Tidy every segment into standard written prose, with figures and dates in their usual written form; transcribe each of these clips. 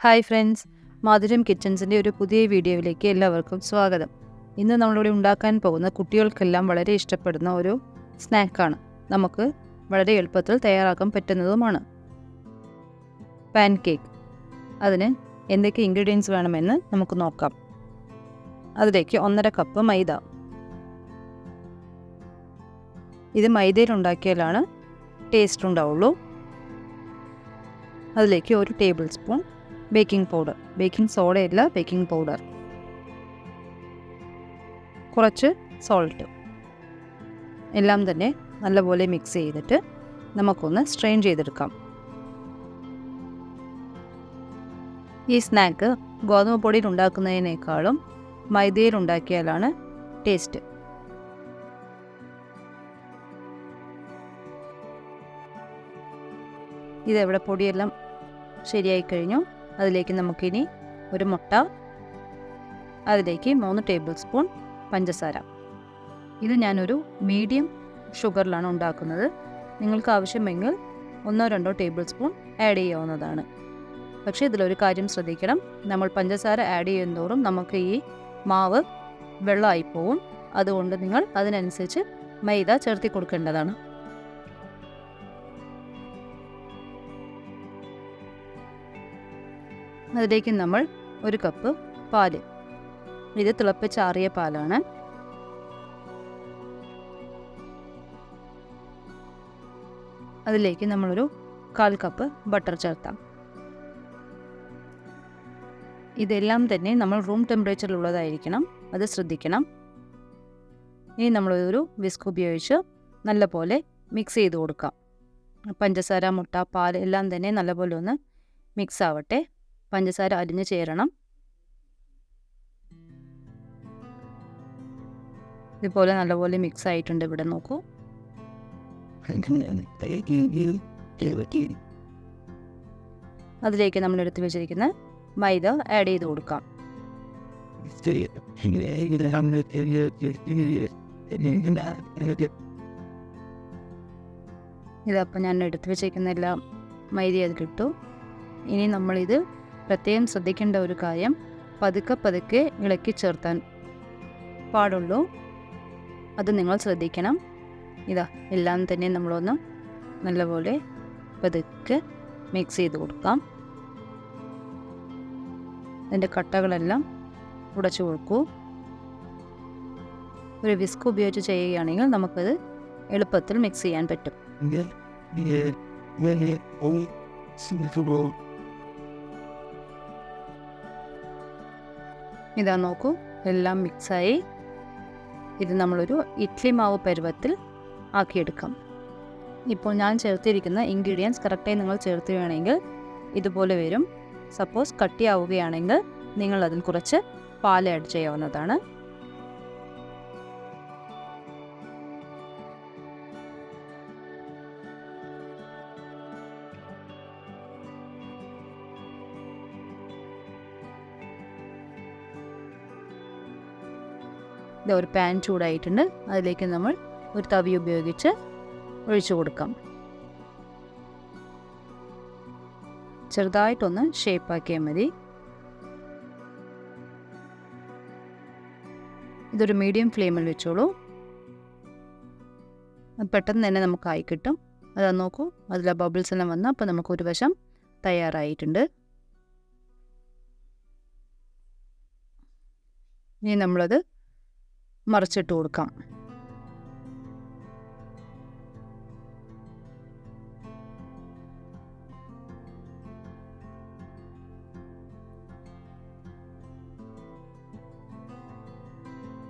Hi friends, മാധുര്യം കിച്ചൻസിൻ്റെ ഒരു പുതിയ വീഡിയോയിലേക്ക് എല്ലാവർക്കും സ്വാഗതം. ഇന്ന് നമ്മളിവിടെ ഉണ്ടാക്കാൻ പോകുന്ന കുട്ടികൾക്കെല്ലാം വളരെ ഇഷ്ടപ്പെടുന്ന ഒരു സ്നാക്കാണ്. നമുക്ക് വളരെ എളുപ്പത്തിൽ തയ്യാറാക്കാൻ പറ്റുന്നതുമാണ് പാൻ കേക്ക്. അതിന് എന്തൊക്കെ ഇൻഗ്രീഡിയൻസ് വേണമെന്ന് നമുക്ക് നോക്കാം. അതിലേക്ക് 1.5 കപ്പ് മൈദ. ഇത് മൈദയിൽ ഉണ്ടാക്കിയാലാണ് ടേസ്റ്റ് ഉണ്ടാവുള്ളൂ. അതിലേക്ക് 1 tablespoon baking powder, baking സോഡയല്ല, ബേക്കിംഗ് പൗഡർ, കുറച്ച് സോൾട്ട്. എല്ലാം തന്നെ നല്ലപോലെ മിക്സ് ചെയ്തിട്ട് നമുക്കൊന്ന് സ്ട്രെയിൻ ചെയ്തെടുക്കാം. ഈ സ്നാക്ക് ഗോതമ്പ് പൊടിയിൽ ഉണ്ടാക്കുന്നതിനേക്കാളും മൈദയിൽ ഉണ്ടാക്കിയാലാണ് ടേസ്റ്റ്. ഇതെവിടെ പൊടിയെല്ലാം ശരിയായി കഴിഞ്ഞു. അതിലേക്ക് നമുക്കിനി ഒരു മുട്ട, അതിലേക്ക് 3 ടേബിൾ സ്പൂൺ പഞ്ചസാര. ഇത് ഞാനൊരു മീഡിയം ഷുഗറിലാണ് ഉണ്ടാക്കുന്നത്. നിങ്ങൾക്ക് ആവശ്യമെങ്കിൽ 1-2 ടേബിൾ സ്പൂൺ ആഡ് ചെയ്യാവുന്നതാണ്. പക്ഷേ ഇതിലൊരു കാര്യം ശ്രദ്ധിക്കണം, നമ്മൾ പഞ്ചസാര ആഡ് ചെയ്യുന്നതോറും നമുക്ക് ഈ മാവ് വെള്ളമായി പോവും. അതുകൊണ്ട് നിങ്ങൾ അതിനനുസരിച്ച് മൈദ ചേർത്തി കൊടുക്കേണ്ടതാണ്. അതിലേക്ക് നമ്മൾ 1 കപ്പ് പാല്, ഇത് തിളപ്പിച്ചാറിയ പാലാണ്. അതിലേക്ക് നമ്മളൊരു 1/4 കപ്പ് ബട്ടർ ചേർത്താം. ഇതെല്ലാം തന്നെ നമ്മൾ റൂം ടെമ്പറേച്ചറിലുള്ളതായിരിക്കണം, അത് ശ്രദ്ധിക്കണം. ഇനി നമ്മളൊരു വിസ്ക് ഉപയോഗിച്ച് നല്ലപോലെ മിക്സ് ചെയ്ത് കൊടുക്കാം. പഞ്ചസാര, മുട്ട, പാൽ എല്ലാം തന്നെ നല്ലപോലെ ഒന്ന് മിക്സ് ആവട്ടെ. പഞ്ചസാര അലിഞ്ഞ് ചേരണം. ഇതുപോലെ നല്ലപോലെ മിക്സ് ആയിട്ടുണ്ട്. ഇവിടെ നോക്കൂ. അതിലേക്ക് നമ്മൾ എടുത്തു വെച്ചിരിക്കുന്ന മൈദ ആഡ് ചെയ്ത് കൊടുക്കാം. ഇതപ്പം ഞാൻ എടുത്തു വെച്ചിരിക്കുന്ന എല്ലാം മൈദ അതിലിട്ടു. ഇനി നമ്മളിത് പ്രത്യേകം ശ്രദ്ധിക്കേണ്ട ഒരു കാര്യം, പതുക്കെ ഇളക്കി ചേർത്താൻ പാടുള്ളൂ. അത് നിങ്ങൾ ശ്രദ്ധിക്കണം. ഇതാ എല്ലാം തന്നെ നമ്മളൊന്ന് നല്ലപോലെ പതുക്കെ മിക്സ് ചെയ്ത് കൊടുക്കാം. അതിൻ്റെ കട്ടകളെല്ലാം ഉടച്ചു കൊടുക്കൂ. ഒരു വിസ്ക് ഉപയോഗിച്ച് ചെയ്യുകയാണെങ്കിൽ നമുക്കത് എളുപ്പത്തിൽ മിക്സ് ചെയ്യാൻ പറ്റും. ഇതാ നോക്കൂ, എല്ലാം മിക്സായി. ഇത് നമ്മളൊരു ഇഡ്ലി മാവ് പരുവത്തിൽ ആക്കിയെടുക്കാം. ഇപ്പോൾ ഞാൻ ചേർത്തിരിക്കുന്ന ഇൻഗ്രീഡിയൻസ് കറക്റ്റായി നിങ്ങൾ ചേർത്തുകയാണെങ്കിൽ ഇതുപോലെ വരും. സപ്പോസ് കട്ടിയാവുകയാണെങ്കിൽ നിങ്ങൾ അതിൽ കുറച്ച് പാൽ ആഡ് ചെയ്യാവുന്നതാണ്. ഒരു പാൻ ചൂടായിട്ടുണ്ട്. അതിലേക്ക് നമ്മൾ ഒരു തവി ഉപയോഗിച്ച് ഒഴിച്ചു കൊടുക്കാം. ചെറുതായിട്ടൊന്ന് ഷേപ്പാക്കിയാൽ മതി. ഇതൊരു മീഡിയം ഫ്ലെയിമിൽ വെച്ചോളൂ. പെട്ടെന്ന് തന്നെ നമുക്കായി കിട്ടും. അതാ നോക്കൂ, അതിലെ ബബിൾസ് എല്ലാം വന്ന് അപ്പോൾ നമുക്കൊരു വശം തയ്യാറായിട്ടുണ്ട്. ഇനി നമ്മളത് മറിച്ചിട്ട് കൊടുക്കാം.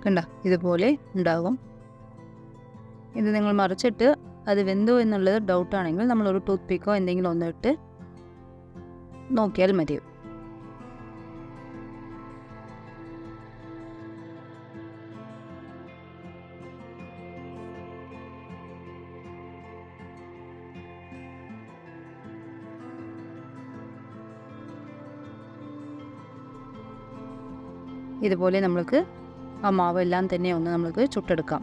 കണ്ട, ഇതുപോലെ ഉണ്ടാകും. ഇത് നിങ്ങൾ മറിച്ചിട്ട് അത് വെന്തോ എന്നുള്ളത് ഡൗട്ടാണെങ്കിൽ നമ്മളൊരു ടൂത്ത് പിക്കോ എന്തെങ്കിലും ഒന്നിട്ട് നോക്കിയാൽ മതി. ഇതുപോലെ നമ്മൾക്ക് ആ മാവ് എല്ലാം തന്നെ ഒന്ന് നമ്മൾക്ക് ചുട്ടെടുക്കാം.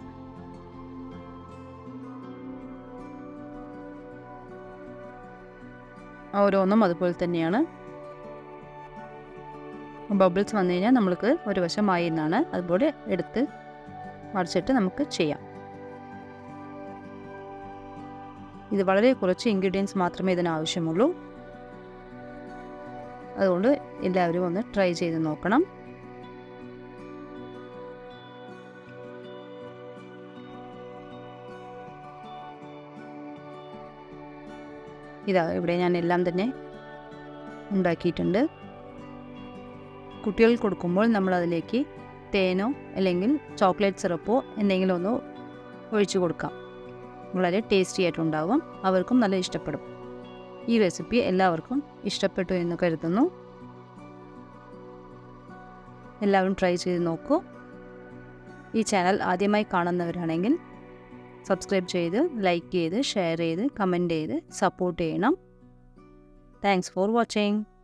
ഓരോന്നും അതുപോലെ തന്നെയാണ്. ബബിൾസ് വന്നു കഴിഞ്ഞാൽ നമ്മൾക്ക് ഒരു വശമായി എന്നാണ്. അതുപോലെ എടുത്ത് മറിച്ചിട്ട് നമുക്ക് ചെയ്യാം. ഇത് വളരെ കുറച്ച് ഇൻഗ്രീഡിയൻസ് മാത്രമേ ഇതിന് ആവശ്യമുള്ളൂ. അതുകൊണ്ട് എല്ലാവരും ഒന്ന് ട്രൈ ചെയ്ത് നോക്കണം. ഇതാ ഇവിടെ ഞാൻ എല്ലാം തന്നെ ഉണ്ടാക്കിയിട്ടുണ്ട്. കുട്ടികൾക്ക് കൊടുക്കുമ്പോൾ നമ്മൾ അതിലേക്ക് തേനോ അല്ലെങ്കിൽ ചോക്ലേറ്റ് സിറപ്പോ എന്തെങ്കിലും ഒന്ന് ഒഴിച്ചു കൊടുക്കാം. വളരെ ടേസ്റ്റി ആയിട്ടുണ്ടാവും. അവർക്കും നല്ല ഇഷ്ടപ്പെടും. ഈ റെസിപ്പി എല്ലാവർക്കും ഇഷ്ടപ്പെട്ടു എന്ന് കരുതുന്നു. എല്ലാവരും ട്രൈ ചെയ്ത് നോക്കൂ. ഈ ചാനൽ ആദ്യമായി കാണുന്നവരാണെങ്കിൽ സബ്സ്ക്രൈബ് ചെയ്ത് ലൈക്ക് ചെയ്ത് ഷെയർ ചെയ്ത് കമൻറ്റ് ചെയ്ത് സപ്പോർട്ട് ചെയ്യണം. Thanks for watching.